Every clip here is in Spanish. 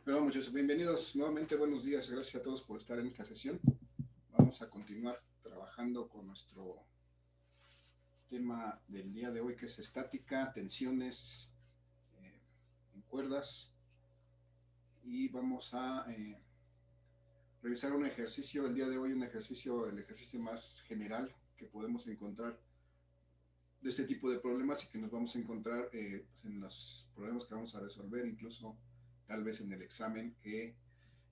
Bueno, muchachos, bienvenidos nuevamente, buenos días, gracias a todos por estar en esta sesión. Vamos a continuar trabajando con nuestro tema del día de hoy, que es estática, tensiones eh, en cuerdas, y vamos a revisar un ejercicio el día de hoy, el ejercicio más general que podemos encontrar de este tipo de problemas y que nos vamos a encontrar pues en los problemas que vamos a resolver, incluso tal vez en el examen que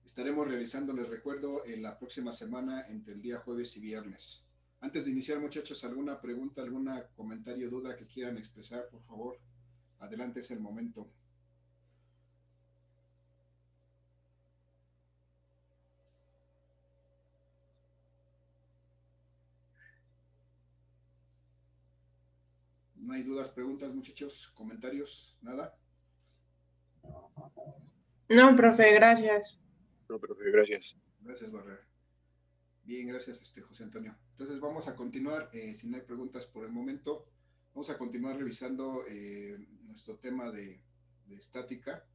estaremos realizando, les recuerdo, en la próxima semana entre el día jueves y viernes. Antes de iniciar, muchachos, alguna pregunta, alguna comentario, duda que quieran expresar, por favor, adelante, es el momento. No hay dudas, preguntas, muchachos, comentarios, nada. No, profe, gracias. No, profe, gracias. Gracias, Barrera. Bien, gracias, José Antonio. Entonces vamos a continuar, si no hay preguntas por el momento, vamos a continuar revisando nuestro tema de estática.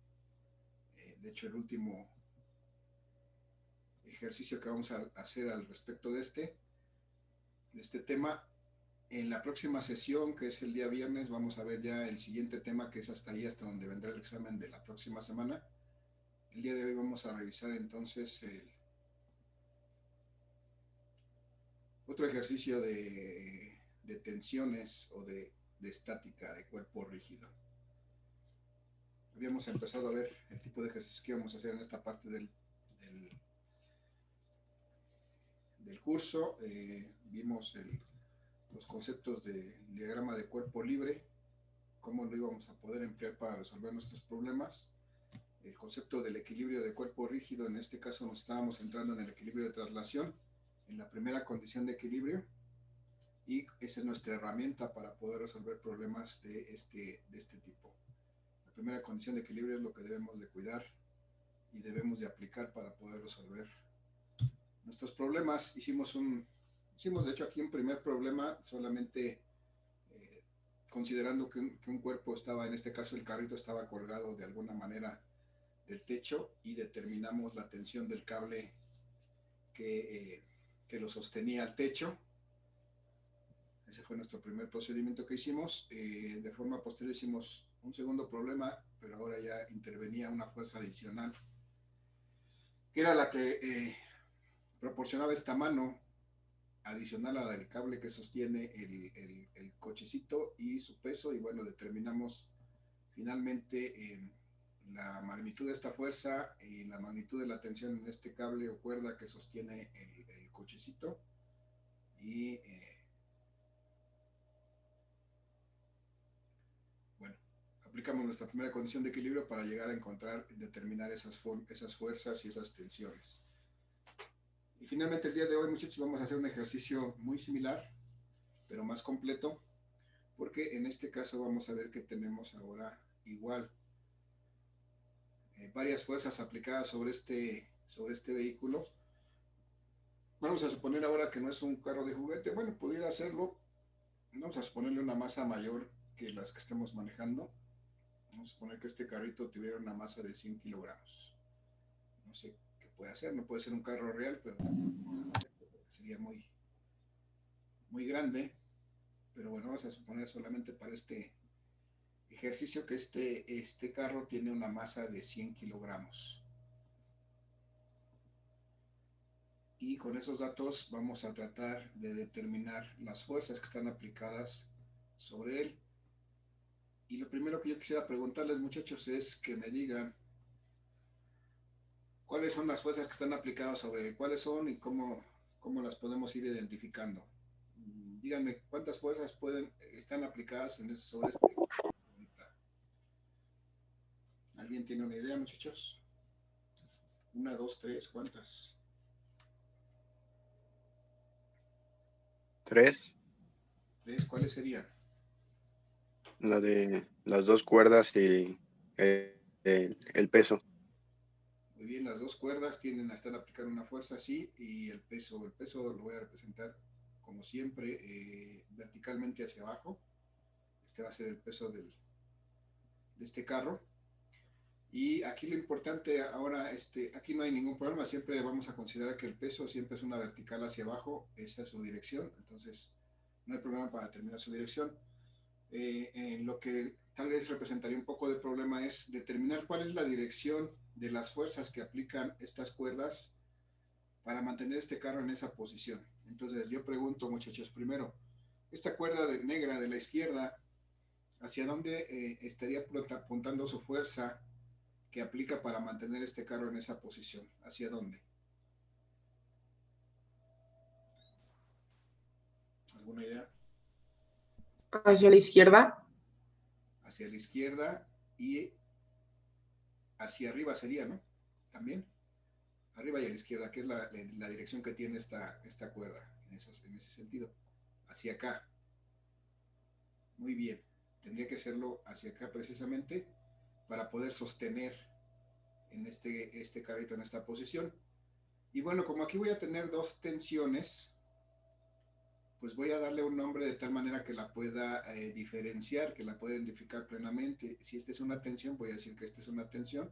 De hecho, el último ejercicio que vamos a hacer al respecto de este tema. En la próxima sesión, que es el día viernes, vamos a ver ya el siguiente tema, que es hasta ahí, hasta donde vendrá el examen de la próxima semana. El día de hoy vamos a revisar entonces otro ejercicio de tensiones o de estática de cuerpo rígido. Habíamos empezado a ver el tipo de ejercicios que íbamos a hacer en esta parte del curso. Vimos los conceptos del diagrama de cuerpo libre, cómo lo íbamos a poder emplear para resolver nuestros problemas. El concepto del equilibrio de cuerpo rígido, en este caso nos estábamos centrando en el equilibrio de traslación, en la primera condición de equilibrio, y esa es nuestra herramienta para poder resolver problemas de este tipo. La primera condición de equilibrio es lo que debemos de cuidar y debemos de aplicar para poder resolver nuestros problemas. Hicimos de hecho aquí un primer problema, solamente considerando que un cuerpo estaba, en este caso el carrito estaba colgado de alguna manera del techo, y determinamos la tensión del cable que lo sostenía al techo. Ese fue nuestro primer procedimiento que hicimos. De forma posterior hicimos un segundo problema, pero ahora ya intervenía una fuerza adicional, que era la que proporcionaba esta mano adicional a la del cable que sostiene el cochecito y su peso. Y bueno, determinamos finalmente la magnitud de esta fuerza y la magnitud de la tensión en este cable o cuerda que sostiene el cochecito. Y bueno, aplicamos nuestra primera condición de equilibrio para llegar a encontrar, determinar esas fuerzas y esas tensiones. Y finalmente el día de hoy, muchachos, vamos a hacer un ejercicio muy similar, pero más completo, porque en este caso vamos a ver que tenemos ahora igual varias fuerzas aplicadas sobre este vehículo. Vamos a suponer ahora que no es un carro de juguete. Bueno, pudiera hacerlo. Vamos a suponerle una masa mayor que las que estemos manejando. Vamos a suponer que este carrito tuviera una masa de 100 kilogramos. No sé qué puede hacer, no puede ser un carro real, pero sería muy, muy grande. Pero bueno, vamos a suponer solamente para este ejercicio que este carro tiene una masa de 100 kilogramos. Y con esos datos vamos a tratar de determinar las fuerzas que están aplicadas sobre él. Y lo primero que yo quisiera preguntarles, muchachos, es que me digan cuáles son las fuerzas que están aplicadas sobre él, cuáles son y cómo las podemos ir identificando. Díganme cuántas fuerzas están aplicadas sobre este. ¿Alguien tiene una idea, muchachos? Una, dos, tres, ¿cuántas? ¿Tres? ¿Tres? ¿Cuáles serían? La de las dos cuerdas y el peso. Muy bien, las dos cuerdas tienden a estar aplicando una fuerza, sí, y el peso lo voy a representar como siempre verticalmente hacia abajo. Este va a ser el peso de este carro. Y aquí lo importante ahora, aquí no hay ningún problema, siempre vamos a considerar que el peso siempre es una vertical hacia abajo, esa es su dirección, entonces no hay problema para determinar su dirección. En lo que tal vez representaría un poco de problema es determinar cuál es la dirección de las fuerzas que aplican estas cuerdas para mantener este carro en esa posición. Entonces yo pregunto, muchachos, primero, esta cuerda negra de la izquierda, ¿hacia dónde estaría apuntando su fuerza que aplica para mantener este carro en esa posición? ¿Hacia dónde? ¿Alguna idea? Hacia la izquierda. Hacia la izquierda y hacia arriba sería, ¿no? También. Arriba y a la izquierda, que es la dirección que tiene esta cuerda, en ese sentido. Hacia acá. Muy bien. Tendría que serlo hacia acá precisamente para poder sostener en este carrito en esta posición. Y bueno, como aquí voy a tener dos tensiones, pues voy a darle un nombre de tal manera que la pueda diferenciar, que la pueda identificar plenamente. Si esta es una tensión, voy a decir que esta es una tensión.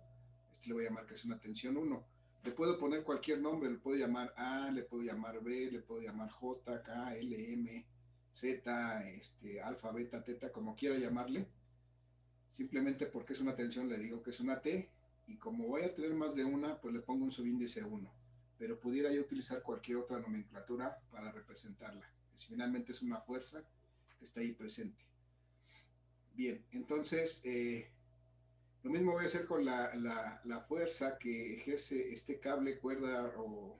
Este le voy a llamar que es una tensión 1. Le puedo poner cualquier nombre, le puedo llamar A, le puedo llamar B, le puedo llamar J, K, L, M, Z, alfa, beta, teta, como quiera llamarle. Simplemente porque es una tensión le digo que es una T, y como voy a tener más de una, pues le pongo un subíndice 1. Pero pudiera yo utilizar cualquier otra nomenclatura para representarla. Si finalmente es una fuerza que está ahí presente. Bien, entonces lo mismo voy a hacer con la fuerza que ejerce este cable, cuerda o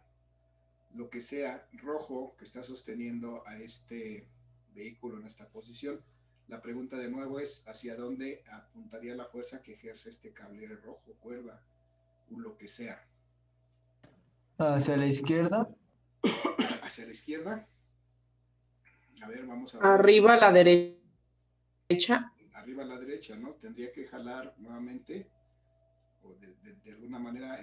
lo que sea rojo que está sosteniendo a este vehículo en esta posición. La pregunta de nuevo es ¿hacia dónde apuntaría la fuerza que ejerce este cable rojo, cuerda o lo que sea? Hacia la izquierda. Hacia la izquierda. A ver, vamos a ver. Arriba a la derecha. Arriba a la derecha, ¿no? Tendría que jalar nuevamente o de alguna manera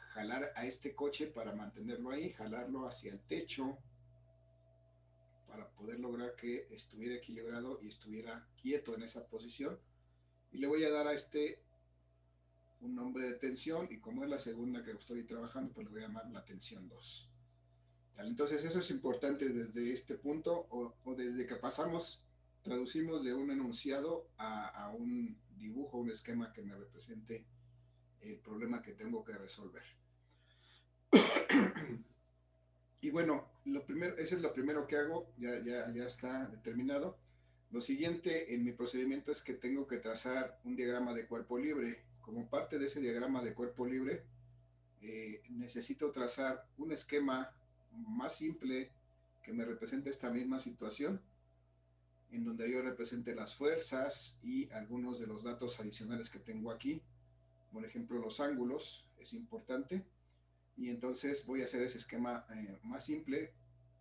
jalar a este coche para mantenerlo ahí, jalarlo hacia el techo para poder lograr que estuviera equilibrado y estuviera quieto en esa posición. Y le voy a dar a un nombre de tensión, y como es la segunda que estoy trabajando, pues le voy a llamar la tensión 2. Entonces eso es importante desde este punto o desde que traducimos de un enunciado a un dibujo, un esquema que me represente el problema que tengo que resolver. Y bueno, eso es lo primero que hago, ya está determinado. Lo siguiente en mi procedimiento es que tengo que trazar un diagrama de cuerpo libre. Como parte de ese diagrama de cuerpo libre, necesito trazar un esquema más simple que me represente esta misma situación, en donde yo represente las fuerzas y algunos de los datos adicionales que tengo aquí. Por ejemplo, los ángulos, es importante. Y entonces voy a hacer ese esquema más simple,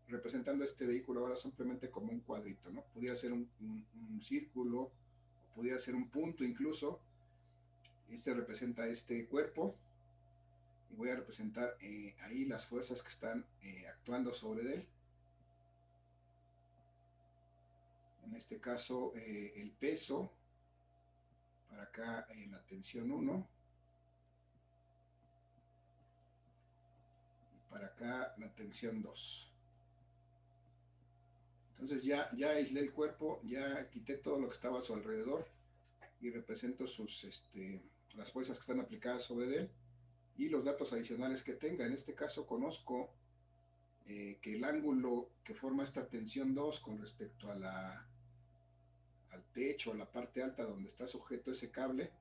representando este vehículo ahora simplemente como un cuadrito, ¿no? Pudiera ser un círculo, o pudiera ser un punto incluso. Este representa este cuerpo, y voy a representar ahí las fuerzas que están actuando sobre él. En este caso, el peso, para acá la tensión 1, y para acá la tensión 2. Entonces ya aislé el cuerpo, ya quité todo lo que estaba a su alrededor y represento las fuerzas que están aplicadas sobre él y los datos adicionales que tenga. En este caso conozco que el ángulo que forma esta tensión 2 con respecto a al techo, a la parte alta donde está sujeto ese cable,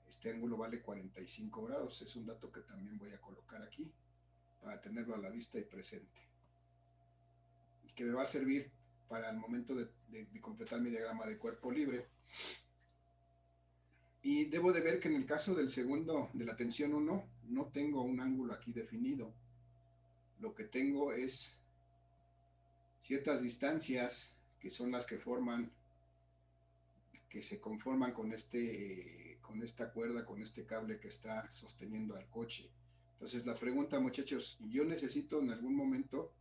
este ángulo vale 45 grados. Es un dato que también voy a colocar aquí para tenerlo a la vista y presente, y que me va a servir para el momento de completar mi diagrama de cuerpo libre. Y debo de ver que en el caso del segundo, de la tensión 1, no tengo un ángulo aquí definido. Lo que tengo es ciertas distancias que son las que se conforman con esta cuerda, con este cable que está sosteniendo al coche. Entonces la pregunta, muchachos, yo necesito en algún momento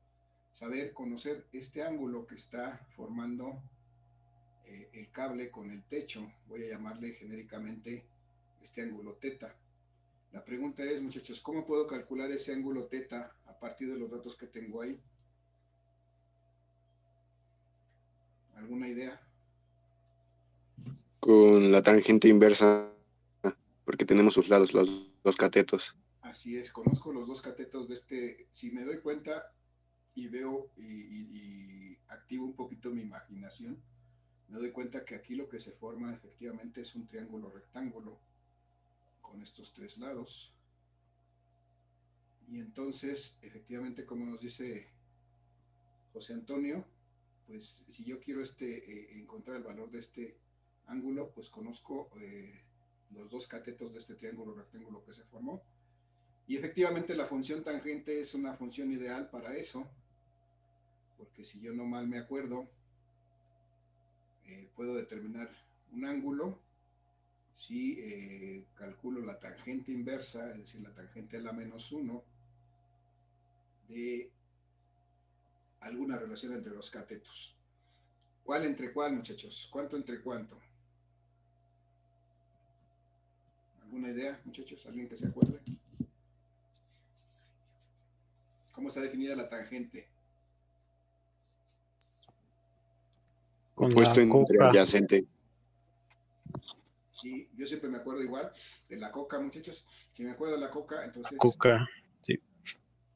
conocer este ángulo que está formando el cable con el techo. Voy a llamarle genéricamente este ángulo teta. La pregunta es, muchachos, ¿cómo puedo calcular ese ángulo teta a partir de los datos que tengo ahí? ¿Alguna idea? Con la tangente inversa, porque tenemos sus lados, los catetos. Así es, conozco los dos catetos de este. Si me doy cuenta y veo y activo un poquito mi imaginación, me doy cuenta que aquí lo que se forma efectivamente es un triángulo rectángulo con estos tres lados. Y entonces, efectivamente, como nos dice José Antonio, pues si yo quiero encontrar el valor de este ángulo, pues conozco los dos catetos de este triángulo rectángulo que se formó. Y efectivamente la función tangente es una función ideal para eso, porque si yo no mal me acuerdo, puedo determinar un ángulo si calculo la tangente inversa, es decir, la tangente a la menos 1 de alguna relación entre los catetos. ¿Cuál entre cuál, muchachos? ¿Cuánto entre cuánto? ¿Alguna idea, muchachos? ¿Alguien que se acuerde? ¿Cómo está definida la tangente? Con Opuesto la entre coca. adyacente. Sí, yo siempre me acuerdo igual de la coca, muchachos. Si me acuerdo de la coca, entonces Coca, sí.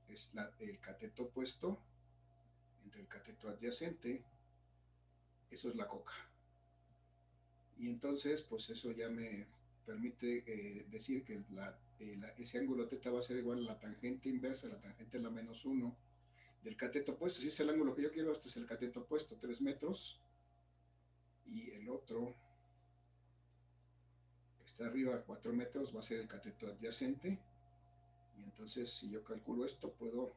es el cateto opuesto entre el cateto adyacente. Eso es la coca. Y entonces, pues eso ya me permite decir que ese ángulo teta va a ser igual a la tangente inversa, la tangente a la menos 1 del cateto opuesto. Si es el ángulo que yo quiero, este es el cateto opuesto, 3 metros. Y el otro, que está arriba a 4 metros, va a ser el cateto adyacente. Y entonces, si yo calculo esto, puedo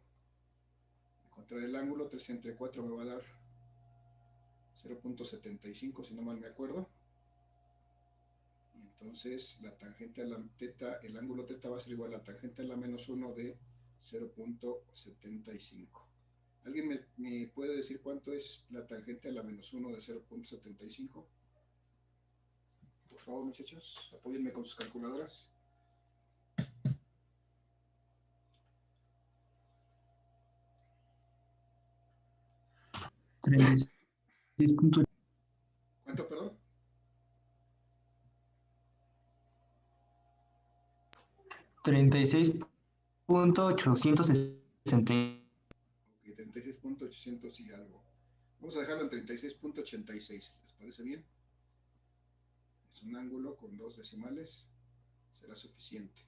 encontrar el ángulo. 3 entre 4 me va a dar 0.75, si no mal me acuerdo. Y entonces la tangente a la teta, el ángulo teta va a ser igual a la tangente a la menos 1 de 0.75. ¿Alguien me puede decir cuánto es la tangente a la menos 1 de 0.75? Por favor, muchachos, apóyenme con sus calculadoras. ¿Cuánto, perdón? 36.860. Ok, 36.800 y algo. Vamos a dejarlo en 36.86. ¿Les parece bien? Es un ángulo con dos decimales. Será suficiente.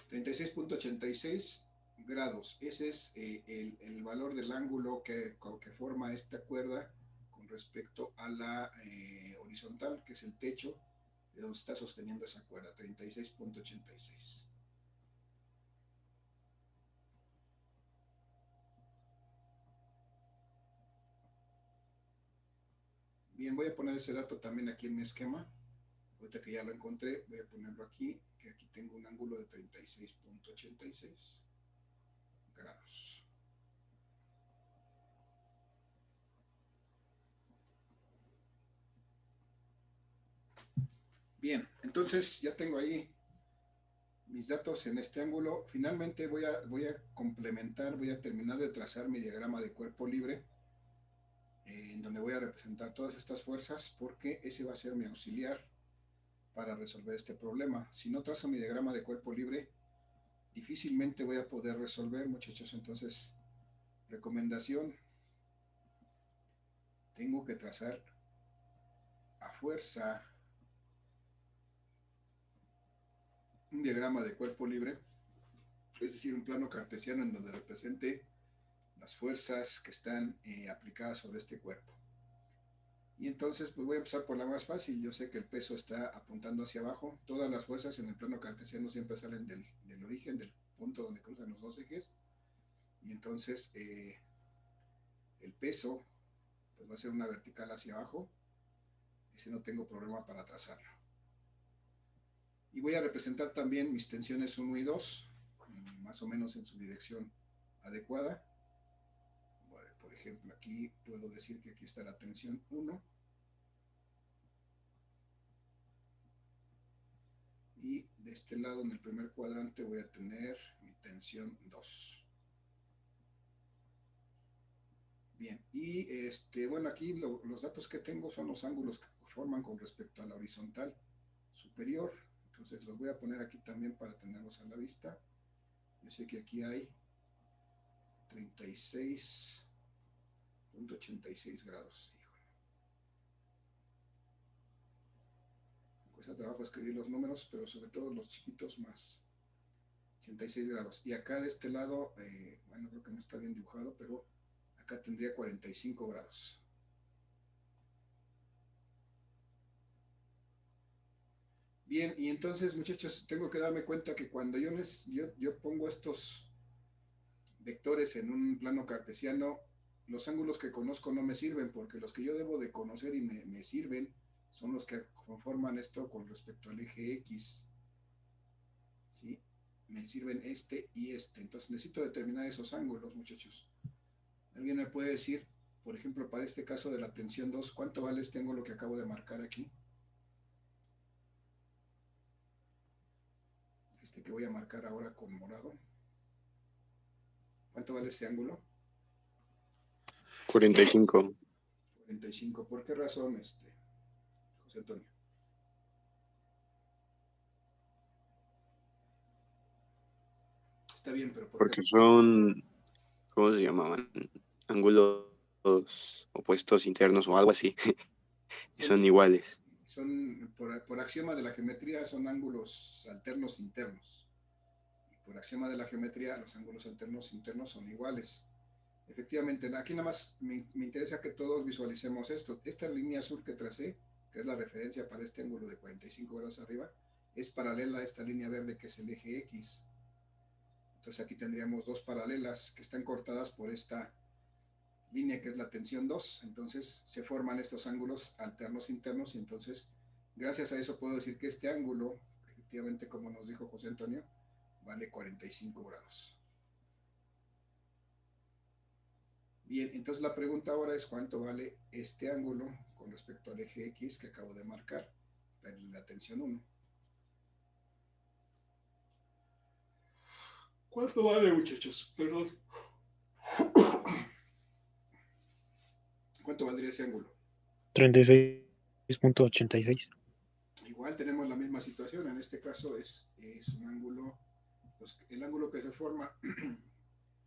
36.86 grados. Ese es el valor del ángulo que forma esta cuerda con respecto a la horizontal, que es el techo de donde está sosteniendo esa cuerda. 36.86. Bien, voy a poner ese dato también aquí en mi esquema. Ahorita que ya lo encontré, voy a ponerlo aquí, que aquí tengo un ángulo de 36.86 grados. Bien, entonces ya tengo ahí mis datos en este ángulo. Finalmente voy a complementar, voy a terminar de trazar mi diagrama de cuerpo libre, en donde voy a representar todas estas fuerzas, porque ese va a ser mi auxiliar para resolver este problema. Si no trazo mi diagrama de cuerpo libre, difícilmente voy a poder resolver, muchachos. Entonces, recomendación, tengo que trazar a fuerza un diagrama de cuerpo libre, es decir, un plano cartesiano en donde represente las fuerzas que están aplicadas sobre este cuerpo. Y entonces pues voy a empezar por la más fácil. Yo sé que el peso está apuntando hacia abajo. Todas las fuerzas en el plano cartesiano siempre salen del origen, del punto donde cruzan los dos ejes. Y entonces el peso pues va a ser una vertical hacia abajo. Ese no tengo problema para trazarlo. Y voy a representar también mis tensiones 1 y 2, más o menos en su dirección adecuada. Bueno, por ejemplo, aquí puedo decir que aquí está la tensión 1 y de este lado, en el primer cuadrante, voy a tener mi tensión 2. Bien, y bueno, aquí los datos que tengo son los ángulos que forman con respecto a la horizontal superior. Entonces los voy a poner aquí también para tenerlos a la vista. Yo sé que aquí hay 36.86 grados. Me cuesta trabajo escribir los números, pero sobre todo los chiquitos más. 86 grados. Y acá de este lado, bueno, creo que no está bien dibujado, pero acá tendría 45 grados. Bien, y entonces, muchachos, tengo que darme cuenta que cuando yo pongo estos vectores en un plano cartesiano, los ángulos que conozco no me sirven, porque los que yo debo de conocer y me sirven son los que conforman esto con respecto al eje X. ¿Sí? Me sirven este y este. Entonces necesito determinar esos ángulos, muchachos. ¿Alguien me puede decir, por ejemplo, para este caso de la tensión 2, cuánto vale este ángulo que acabo de marcar aquí? Este que voy a marcar ahora con morado. ¿Cuánto vale ese ángulo? 45. 45. ¿Por qué razón, José Antonio? Está bien, pero ¿por qué? Porque son, ¿cómo se llamaban? Ángulos opuestos internos o algo así. Y son iguales. Son por axioma de la geometría, son ángulos alternos internos. Y por axioma de la geometría, los ángulos alternos internos son iguales. Efectivamente, aquí nada más me interesa que todos visualicemos esto. Esta línea azul que tracé, que es la referencia para este ángulo de 45 grados arriba, es paralela a esta línea verde que es el eje X. Entonces aquí tendríamos dos paralelas que están cortadas por esta línea que es la tensión 2. Entonces se forman estos ángulos alternos internos y entonces gracias a eso puedo decir que este ángulo, efectivamente como nos dijo José Antonio, vale 45 grados. Bien, entonces la pregunta ahora es cuánto vale este ángulo con respecto al eje X que acabo de marcar, la tensión 1. ¿Cuánto vale, muchachos? Perdón. ¿Cuánto valdría ese ángulo? 36.86. Igual tenemos la misma situación, en este caso es un ángulo, el ángulo que se forma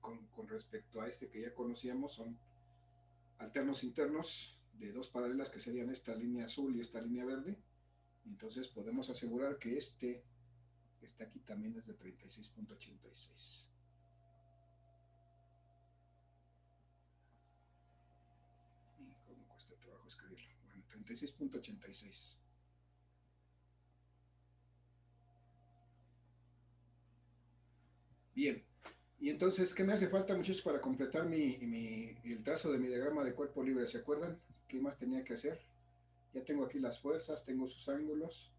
con respecto a este que ya conocíamos son alternos internos de dos paralelas que serían esta línea azul y esta línea verde. Entonces podemos asegurar que este que está aquí también es de 36.86. ¿Y cómo cuesta trabajo escribirlo? Bueno, 36.86. Bien, y entonces, ¿qué me hace falta, muchachos, para completar el trazo de mi diagrama de cuerpo libre? ¿Se acuerdan? ¿Qué más tenía que hacer? Ya tengo aquí las fuerzas, tengo sus ángulos,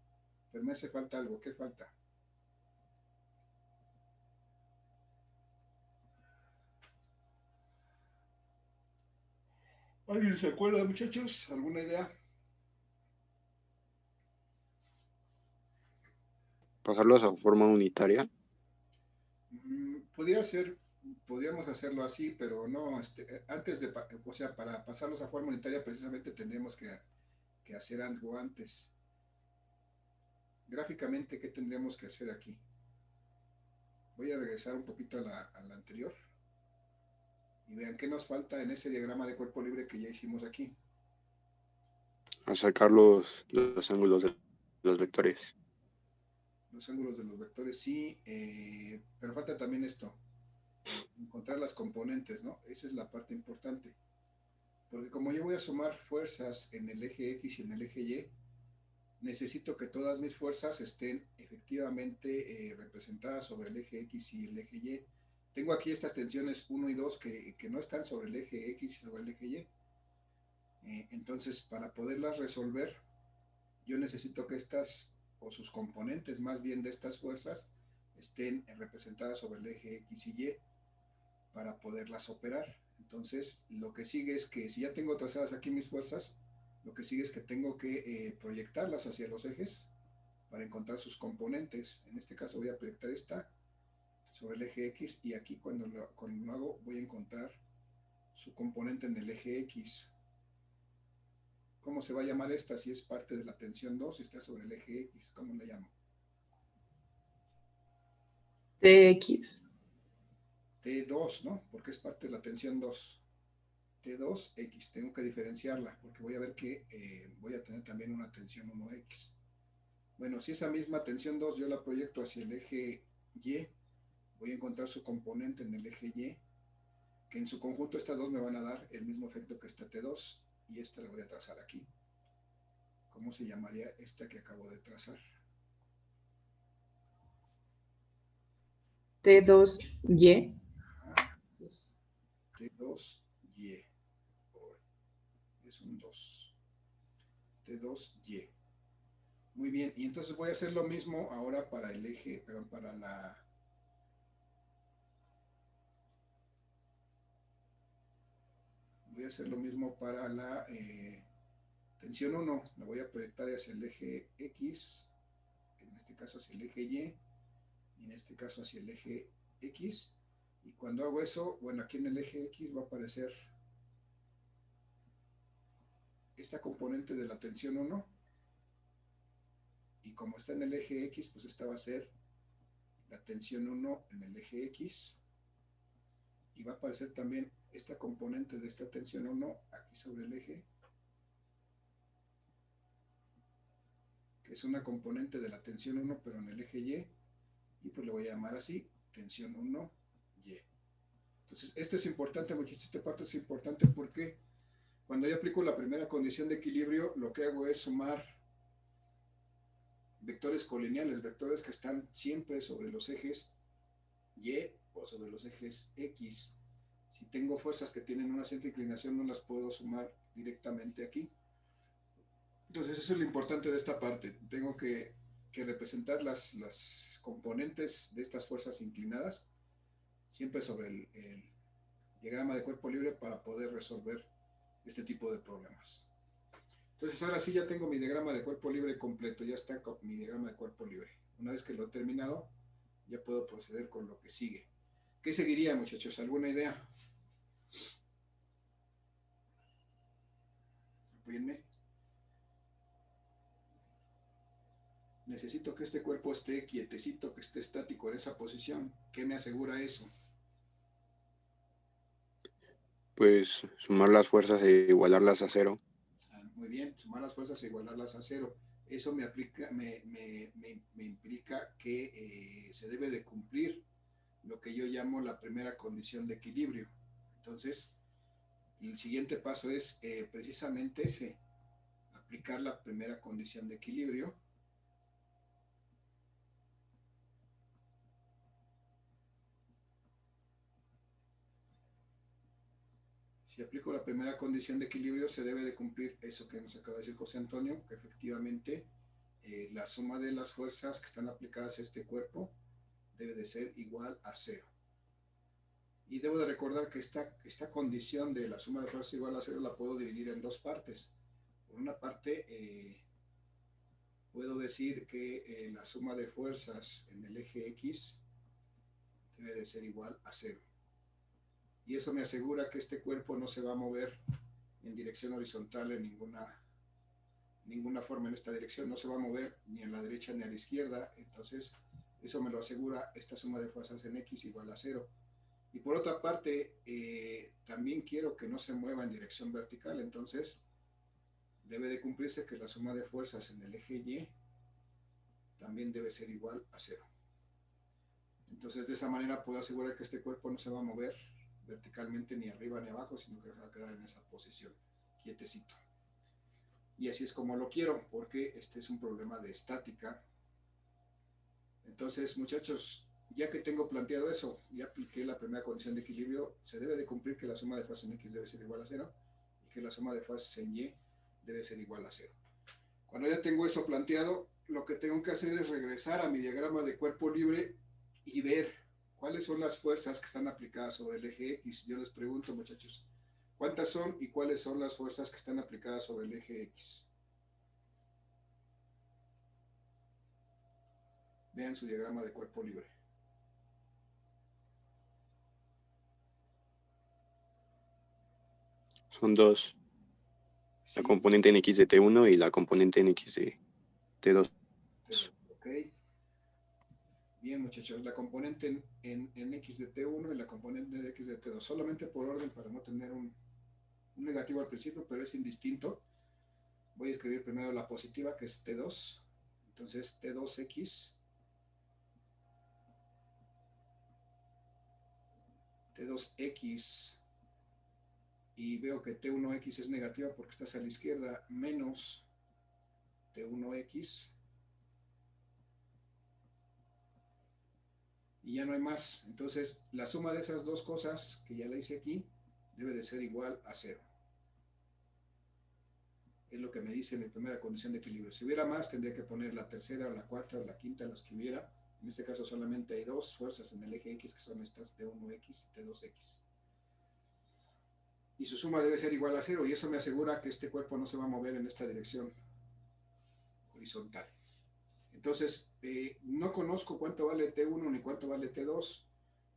pero me hace falta algo. ¿Qué falta? ¿Alguien se acuerda, muchachos? ¿Alguna idea? Pasarlos a forma unitaria. Podríamos hacerlo así, pero no, antes de, o sea, para pasarlos a forma unitaria precisamente tendríamos que hacer algo antes. Gráficamente, ¿qué tendríamos que hacer aquí? Voy a regresar un poquito a la anterior y vean qué nos falta en ese diagrama de cuerpo libre que ya hicimos aquí. A sacar los ángulos de los vectores. Los ángulos de los vectores, sí, pero falta también esto, encontrar las componentes, ¿no? Esa es la parte importante. Porque como yo voy a sumar fuerzas en el eje X y en el eje Y, necesito que todas mis fuerzas estén efectivamente representadas sobre el eje X y el eje Y. Tengo aquí estas tensiones 1 y 2 que no están sobre el eje X y sobre el eje Y. Entonces, para poderlas resolver, yo necesito que estas, o sus componentes más bien de estas fuerzas, estén representadas sobre el eje X y Y para poderlas operar. Entonces, lo que sigue es que si ya tengo trazadas aquí mis fuerzas, lo que sigue es que tengo que proyectarlas hacia los ejes para encontrar sus componentes. En este caso voy a proyectar esta sobre el eje X y aquí cuando lo hago voy a encontrar su componente en el eje X. ¿Cómo se va a llamar esta si es parte de la tensión 2 y está sobre el eje X? ¿Cómo la llamo? TX. T2, ¿no? Porque es parte de la tensión 2. T2X, tengo que diferenciarla porque voy a ver que voy a tener también una tensión 1X. Bueno, si esa misma tensión 2 yo la proyecto hacia el eje Y, voy a encontrar su componente en el eje Y, que en su conjunto estas dos me van a dar el mismo efecto que esta T2, y esta la voy a trazar aquí. ¿Cómo se llamaría esta que acabo de trazar? T2Y. Ajá, es T2Y. Es un 2. T2Y. Muy bien, y entonces voy a hacer lo mismo ahora para el eje, perdón, para la... Voy a hacer lo mismo para la tensión 1. La voy a proyectar hacia el eje X, en este caso hacia el eje Y, y en este caso hacia el eje X. Y cuando hago eso, bueno, aquí en el eje X va a aparecer esta componente de la tensión 1. Y como está en el eje X, pues esta va a ser la tensión 1 en el eje X. Y va a aparecer también esta componente de esta tensión 1 aquí sobre el eje, que es una componente de la tensión 1 pero en el eje Y, y pues le voy a llamar así, tensión 1Y. Entonces esto es importante, muchachos, esta parte es importante porque cuando yo aplico la primera condición de equilibrio, lo que hago es sumar vectores colineales, vectores que están siempre sobre los ejes Y o sobre los ejes X. Si tengo fuerzas que tienen una cierta inclinación, no las puedo sumar directamente aquí. Entonces eso es lo importante de esta parte. Tengo que representar las componentes de estas fuerzas inclinadas siempre sobre el diagrama de cuerpo libre para poder resolver este tipo de problemas. Entonces ahora sí ya tengo mi diagrama de cuerpo libre completo, ya está mi diagrama de cuerpo libre. Una vez que lo he terminado, ya puedo proceder con lo que sigue. ¿Qué seguiría, muchachos? ¿Alguna idea? Apóyenme. Necesito que este cuerpo esté quietecito, que esté estático en esa posición. ¿Qué me asegura eso? Pues sumar las fuerzas e igualarlas a cero. Muy bien, sumar las fuerzas e igualarlas a cero. Eso me implica que se debe de cumplir lo que yo llamo la primera condición de equilibrio. Entonces, el siguiente paso es precisamente ese, aplicar la primera condición de equilibrio. Si aplico la primera condición de equilibrio, se debe de cumplir eso que nos acaba de decir José Antonio, que efectivamente la suma de las fuerzas que están aplicadas a este cuerpo debe de ser igual a cero. Y debo de recordar que esta condición de la suma de fuerzas igual a cero la puedo dividir en dos partes. Por una parte, puedo decir que la suma de fuerzas en el eje X debe de ser igual a cero. Y eso me asegura que este cuerpo no se va a mover en dirección horizontal en ninguna forma en esta dirección, no se va a mover ni a la derecha ni a la izquierda. Entonces eso me lo asegura esta suma de fuerzas en X igual a cero. Y por otra parte, también quiero que no se mueva en dirección vertical, entonces debe de cumplirse que la suma de fuerzas en el eje Y también debe ser igual a cero. Entonces de esa manera puedo asegurar que este cuerpo no se va a mover verticalmente ni arriba ni abajo, sino que va a quedar en esa posición, quietecito. Y así es como lo quiero, porque este es un problema de estática. Entonces, muchachos, ya que tengo planteado eso, ya apliqué la primera condición de equilibrio, se debe de cumplir que la suma de fuerzas en X debe ser igual a cero y que la suma de fuerzas en Y debe ser igual a cero. Cuando ya tengo eso planteado, lo que tengo que hacer es regresar a mi diagrama de cuerpo libre y ver cuáles son las fuerzas que están aplicadas sobre el eje X. Yo les pregunto, muchachos, ¿cuántas son y cuáles son las fuerzas que están aplicadas sobre el eje X? Vean su diagrama de cuerpo libre. Son dos. Sí, La componente en X de T1 y la componente en X de T2. ok. Bien, muchachos, la componente en X de T1 y la componente de X de T2, solamente por orden para no tener un negativo al principio, pero es indistinto. Voy a escribir primero la positiva, que es T2. Entonces, T2X, T2X, y veo que T1X es negativa porque está hacia la izquierda, menos T1X, y ya no hay más. Entonces, la suma de esas dos cosas, que ya la hice aquí, debe de ser igual a 0. Es lo que me dice en la primera condición de equilibrio. Si hubiera más, tendría que poner la tercera, o la cuarta, o la quinta, las que hubiera. En este caso solamente hay dos fuerzas en el eje X, que son estas T1X y T2X. Y su suma debe ser igual a 0, y eso me asegura que este cuerpo no se va a mover en esta dirección horizontal. Entonces, no conozco cuánto vale T1 ni cuánto vale T2,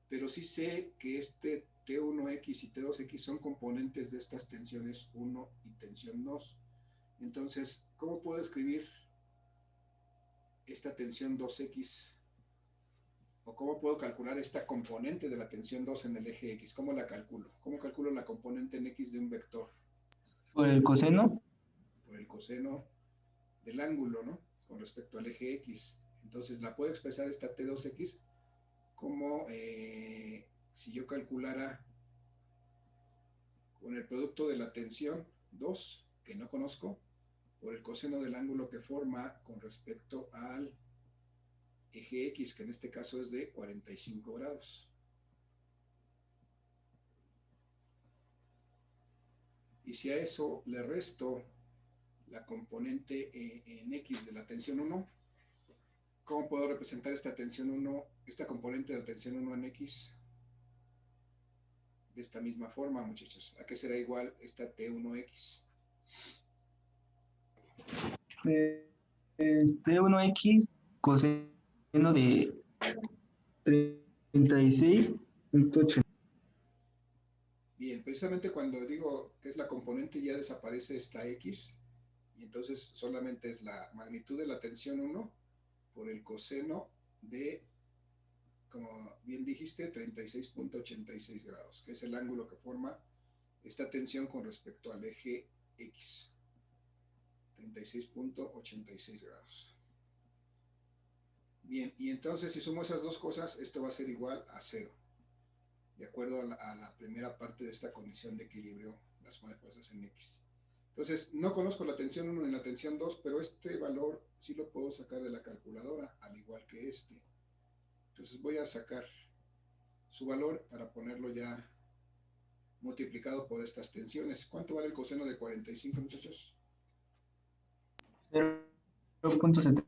pero sí sé que este T1X y T2X son componentes de estas tensiones 1 y tensión 2. Entonces, ¿cómo puedo escribir esta tensión 2X? ¿O cómo puedo calcular esta componente de la tensión 2 en el eje X? ¿Cómo la calculo? ¿Cómo calculo la componente en X de un vector? Por el coseno. Por el coseno del ángulo, ¿no? Con respecto al eje X. Entonces, la puedo expresar esta T2X como si yo calculara con el producto de la tensión 2, que no conozco, por el coseno del ángulo que forma con respecto al eje X, que en este caso es de 45 grados. Y si a eso le resto la componente en X de la tensión 1, ¿cómo puedo representar esta tensión 1, esta componente de la tensión 1 en X? De esta misma forma, muchachos. ¿A qué será igual esta T1X? T1X coseno de 36.80. Bien, precisamente cuando digo que es la componente ya desaparece esta X, y entonces solamente es la magnitud de la tensión 1 por el coseno de, como bien dijiste, 36.86 grados, que es el ángulo que forma esta tensión con respecto al eje X. 36.86 grados. Bien, y entonces si sumo esas dos cosas, esto va a ser igual a 0. De acuerdo a la primera parte de esta condición de equilibrio, la suma de fuerzas en X. Entonces, no conozco la tensión 1 ni la tensión 2, pero este valor sí lo puedo sacar de la calculadora, al igual que este. Entonces voy a sacar su valor para ponerlo ya multiplicado por estas tensiones. ¿Cuánto vale el coseno de 45, muchachos? 0.70.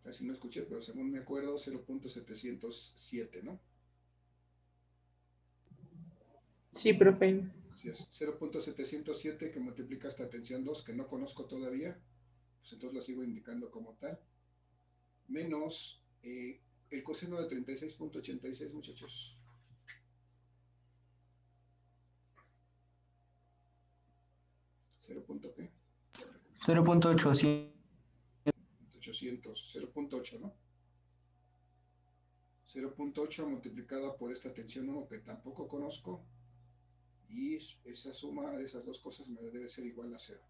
Casi no escuché, pero según me acuerdo, 0.707, ¿no? Sí, profe. Así es, 0.707 que multiplica esta tensión 2, que no conozco todavía, pues entonces la sigo indicando como tal, menos el coseno de 36.86, muchachos. ¿0.qué? 0.800. 800, 0.8, ¿no? 0.8 multiplicado por esta tensión 1 que tampoco conozco, y esa suma de esas dos cosas me debe ser igual a 0.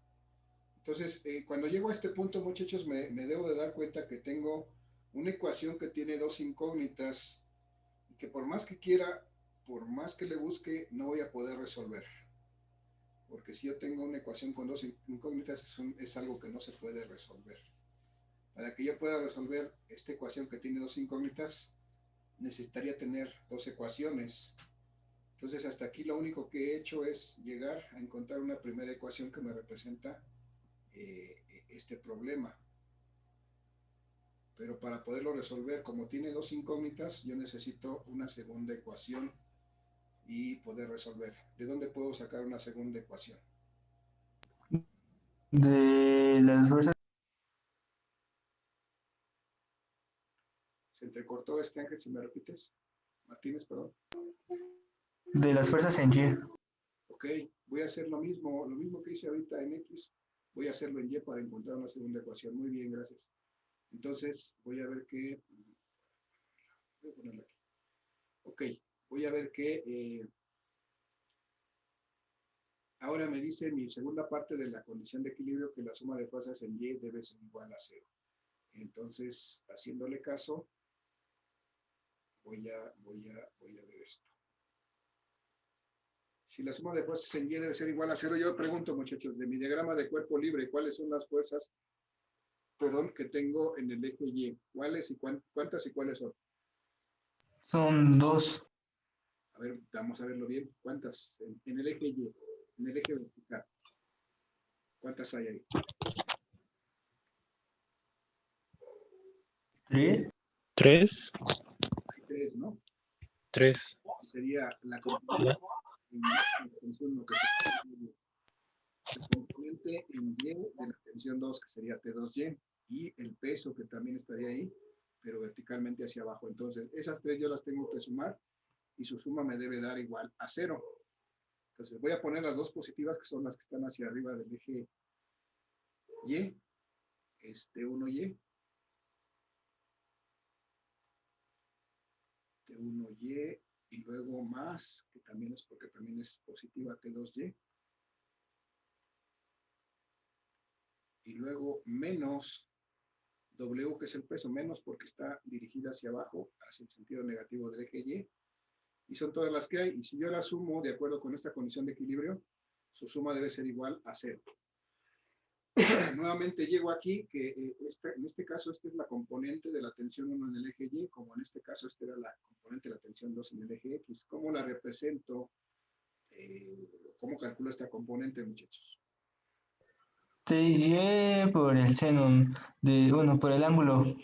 Entonces, cuando llego a este punto, muchachos, me debo de dar cuenta que tengo una ecuación que tiene dos incógnitas y que por más que quiera, por más que le busque, no voy a poder resolver. Porque si yo tengo una ecuación con dos incógnitas, es algo que no se puede resolver. Para que yo pueda resolver esta ecuación que tiene dos incógnitas, necesitaría tener dos ecuaciones. Entonces, hasta aquí lo único que he hecho es llegar a encontrar una primera ecuación que me representa este problema. Pero para poderlo resolver, como tiene dos incógnitas, yo necesito una segunda ecuación y poder resolver. ¿De dónde puedo sacar una segunda ecuación? De las fuerzas entrecortó Ángel, si me repites. Martínez, perdón. De las fuerzas en Y. Ok, voy a hacer lo mismo que hice ahorita en X, voy a hacerlo en Y para encontrar una segunda ecuación. Muy bien, gracias. Entonces, voy a ver qué... Voy a ponerla aquí. Ok, voy a ver qué... ahora me dice mi segunda parte de la condición de equilibrio que la suma de fuerzas en Y debe ser igual a 0. Entonces, haciéndole caso, voy a ver esto. Si la suma de fuerzas en Y debe ser igual a 0, yo pregunto, muchachos, de mi diagrama de cuerpo libre, ¿cuáles son las fuerzas, que tengo en el eje Y? ¿Cuáles y cuántas y cuáles son? Son 2. A ver, vamos a verlo bien. ¿Cuántas? En el eje Y, en el eje vertical. ¿Cuántas hay ahí? 3. 3, Hay 3, ¿no? 3. Sería la componente en tensión 1, que sería la componente en Y de la tensión 2, que sería T2Y, y el peso que también estaría ahí, pero verticalmente hacia abajo. Entonces, esas 3 yo las tengo que sumar y su suma me debe dar igual a 0. Entonces, voy a poner las dos positivas, que son las que están hacia arriba del eje Y, 1Y, T1Y, y luego más, que también es porque también es positiva, T2Y, y luego menos W, que es el peso, menos porque está dirigida hacia abajo, hacia el sentido negativo del eje Y, y son todas las que hay, y si yo las sumo de acuerdo con esta condición de equilibrio, su suma debe ser igual a 0. Nuevamente llego aquí, que en este caso esta es la componente de la tensión 1 en el eje Y, como en este caso esta era la componente de la tensión 2 en el eje X. ¿Cómo la represento? ¿Cómo calculo esta componente, muchachos? TY por el seno de 1, por el ángulo.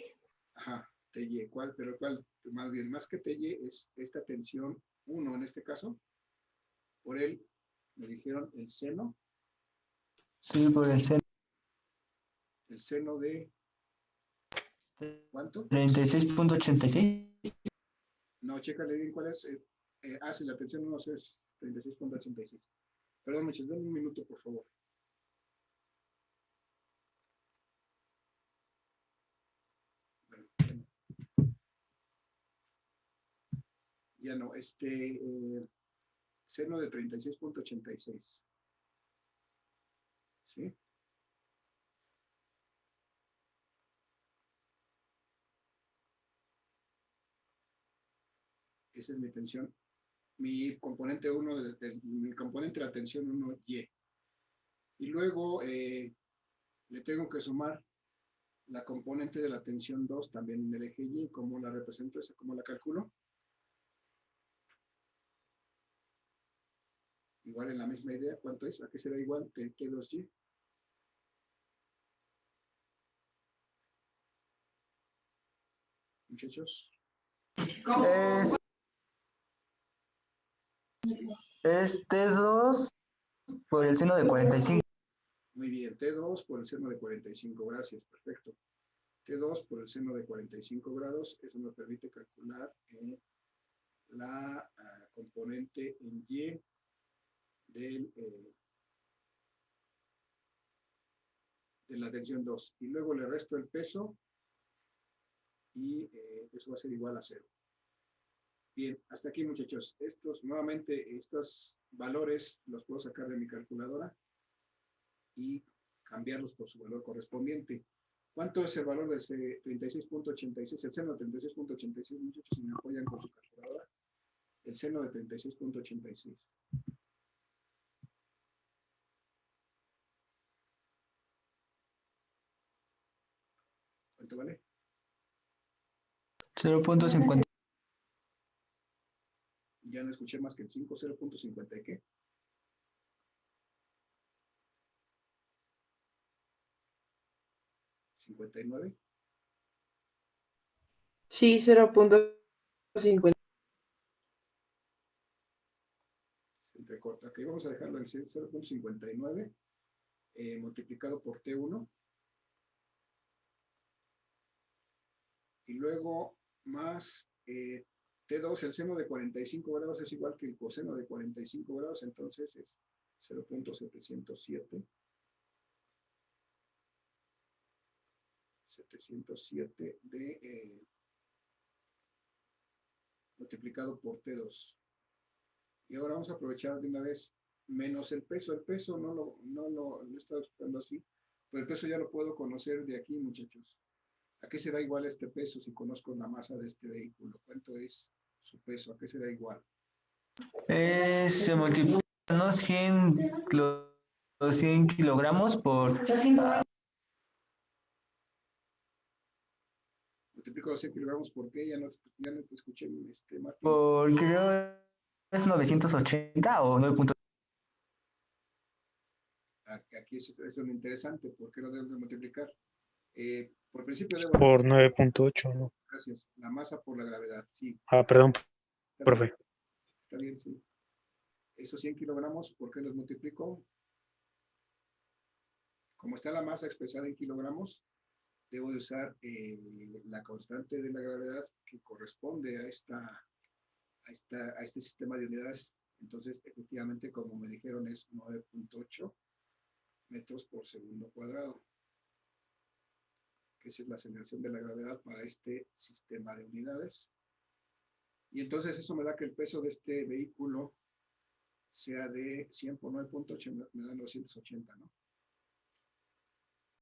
Ajá, TY, ¿cuál? Pero ¿cuál? Más bien, más que TY es esta tensión 1 en este caso. Por él, me dijeron el seno Sí, por el seno. de ¿cuánto? 36.86. No, chécale bien cuál es. Sí, la tensión 1 es 36.86. Perdón, muchachos, denme un minuto, por favor. Bueno, ya no, seno de 36.86. ¿Sí? Esa es mi tensión. Mi componente 1, mi componente de la tensión 1Y. Y luego le tengo que sumar la componente de la tensión 2 también en el eje Y. ¿Cómo la represento esa? ¿Cómo la calculo? Igual en la misma idea, ¿cuánto es? ¿A qué será igual? T2Y. Muchachos. Es T2 por el seno de 45. Muy bien, T2 por el seno de 45, gracias, perfecto. T2 por el seno de 45 grados, eso me permite calcular la componente en Y de la tensión 2. Y luego le resto el peso y eso va a ser igual a 0. Bien, hasta aquí, muchachos. Nuevamente, estos valores los puedo sacar de mi calculadora y cambiarlos por su valor correspondiente. ¿Cuánto es el valor de ese 36.86? El seno de 36.86, muchachos, si me apoyan con su calculadora. El seno de 36.86. ¿Cuánto vale? 0.50. Ya no escuché más que el 5, 0.50 y qué. ¿59? Sí, 0.50. Se entrecorta. Ok, vamos a dejarlo en 0.59 multiplicado por T1. Y luego más T2, el seno de 45 grados es igual que el coseno de 45 grados, entonces es 0.707. 707 de multiplicado por T2. Y ahora vamos a aprovechar de una vez menos el peso. El peso no lo he estado explicando así, pero el peso ya lo puedo conocer de aquí, muchachos. ¿A qué será igual este peso si conozco la masa de este vehículo? ¿Cuánto es su peso? ¿A qué será igual? Se multiplica, ¿no? 100, los 100 kilogramos Multiplico los 100 kilogramos por qué, ya no te escuché, Martín. creo es 980 o 9. Aquí es lo interesante, ¿por qué lo debo de multiplicar? Por principio debo Por 9.8, ¿no? gracias, la masa por la gravedad, sí. Perdón, Está profe. bien, está bien, sí. Esos 100 kilogramos, ¿por qué los multiplico? Como está la masa expresada en kilogramos, debo de usar la constante de la gravedad que corresponde a este sistema de unidades. Entonces, efectivamente, como me dijeron, es 9.8 metros por segundo cuadrado, que esa es la aceleración de la gravedad para este sistema de unidades. Y entonces eso me da que el peso de este vehículo sea de 100 por 9.8, me da 980, ¿no?